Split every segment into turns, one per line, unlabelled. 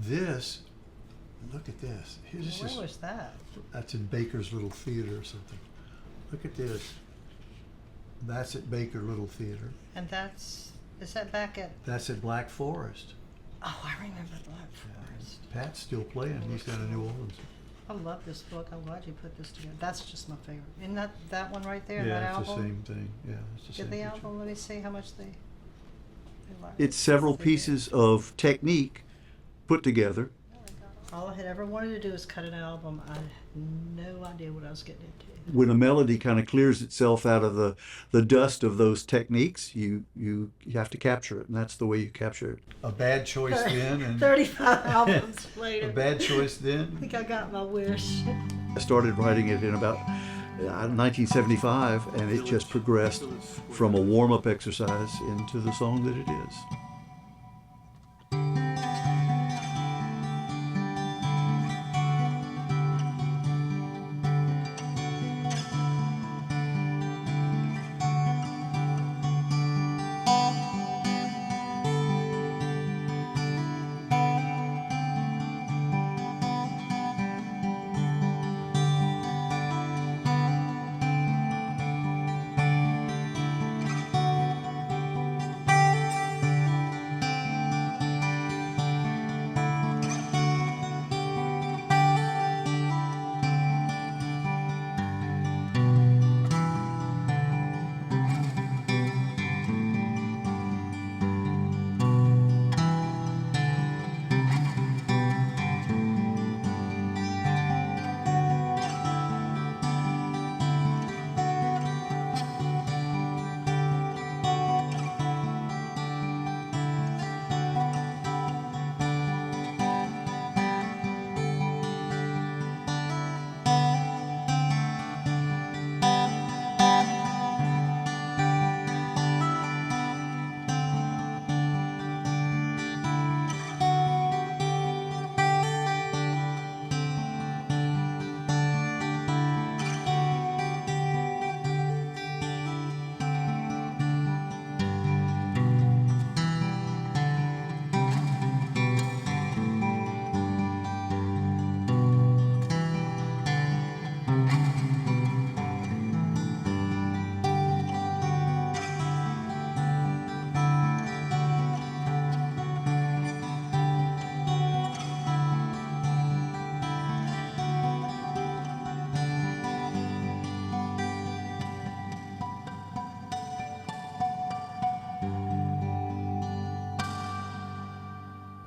this, look at this. Here's
Where was that?
That's in Baker's Little Theater or something. Look at this. That's at Baker Little Theater.
And is that back at?
That's at Black Forest.
Oh, I remember Black Forest.
Pat's still playing. He's down in New Orleans.
I love this book. I'm glad you put this together. That's just my favorite. Isn't that one right there?
Yeah,
that
it's
album?
the same thing. Yeah, it's the same
Did the
picture.
album? Let me see how much they like.
It's several pieces of technique put together.
All I had ever wanted to do is cut an album. I had no idea what I was getting into.
When a melody kind of clears itself out of the dust of those techniques, you have to capture it, and that's the way you capture it.
A bad choice then, and
35 albums later.
a bad choice
I
then.
think I got my wish.
I started writing it in about 1975, and it just progressed from a warm-up exercise into the song that it is.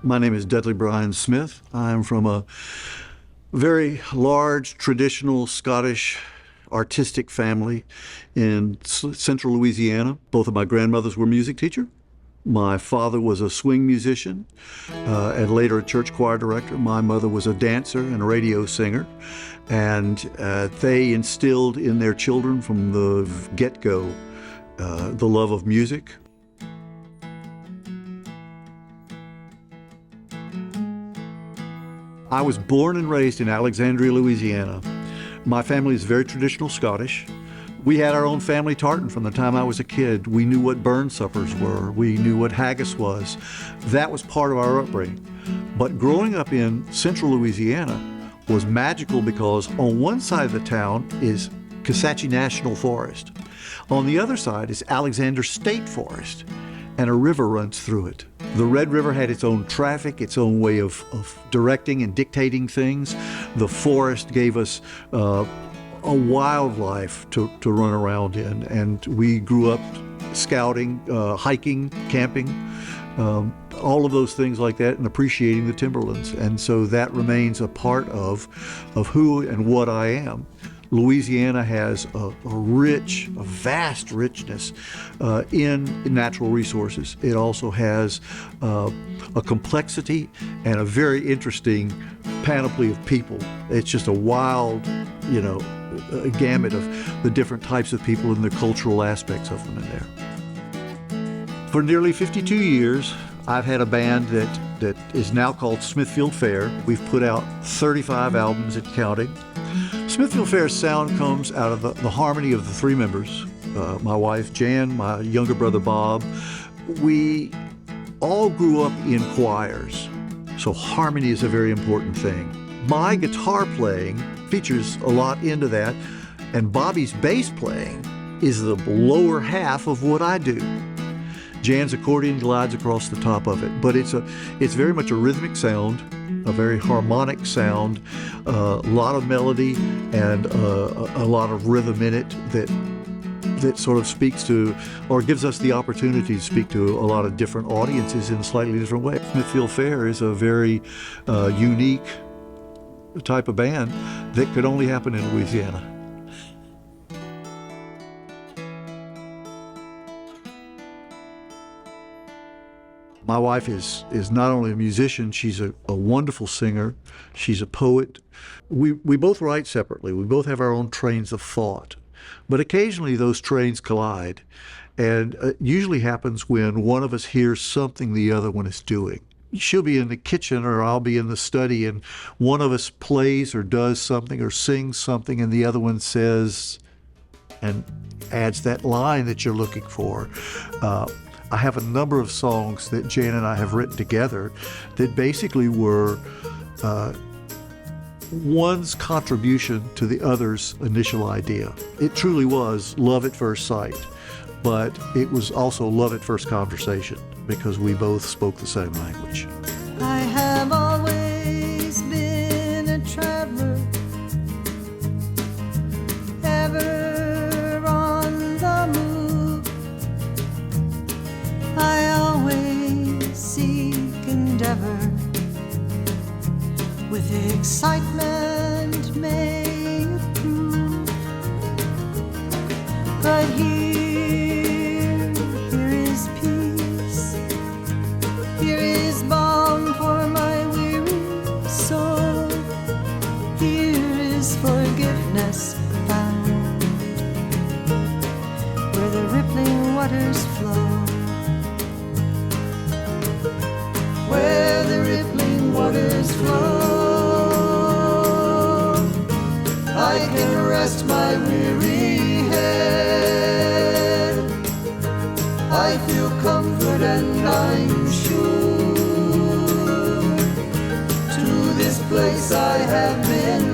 My name is Dudley Brian Smith. I'm from a very large, traditional Scottish artistic family in central Louisiana. Both of my grandmothers were music teachers. My father was a swing musician and later a church choir director. My mother was a dancer and a radio singer. And they instilled in their children from the get-go the love of music. I was born and raised in Alexandria, Louisiana. My family is very traditional Scottish. We had our own family tartan from the time I was a kid. We knew what burn suppers were. We knew what haggis was. That was part of our upbringing. But growing up in central Louisiana was magical because on one side of the town is Kisatchie National Forest. On the other side is Alexander State Forest, and a river runs through it. The Red River had its own traffic, its own way of directing and dictating things. The forest gave us a wildlife to run around in, and we grew up scouting, hiking, camping, all of those things like that, and appreciating the timberlands. And so that remains a part of who and what I am. Louisiana has a vast richness in natural resources. It also has a complexity and a very interesting panoply of people. It's just a wild, a gamut of the different types of people and the cultural aspects of them in there. For nearly 52 years, I've had a band that is now called Smithfield Fair. We've put out 35 albums and counting. Smithfield Fair's sound comes out of the harmony of the three members, my wife Jan, my younger brother Bob. We all grew up in choirs. So harmony is a very important thing. My guitar playing features a lot into that, and Bobby's bass playing is the lower half of what I do. Jan's accordion glides across the top of it, but it's very much a rhythmic sound, a very harmonic sound, a lot of melody and a lot of rhythm in it that sort of speaks to, or gives us the opportunity to speak to a lot of different audiences in a slightly different way. Smithfield Fair is a very unique type of band that could only happen in Louisiana. My wife is not only a musician, she's a wonderful singer. She's a poet. We both write separately. We both have our own trains of thought. But occasionally those trains collide. And it usually happens when one of us hears something the other one is doing. She'll be in the kitchen or I'll be in the study, and one of us plays or does something or sings something, and the other one says and adds that line that you're looking for. I have a number of songs that Jan and I have written together that basically were one's contribution to the other's initial idea. It truly was love at first sight, but it was also love at first conversation because we both spoke the same language.
I have always been a traveler, ever on the move. I always seek endeavor, with excitement may prove. But here is peace, here is balm for my weary soul, here is forgiveness found, where the rippling waters flow. Where the rippling waters flow, I can rest my weary head. I feel comfort and I'm sure to this place I have been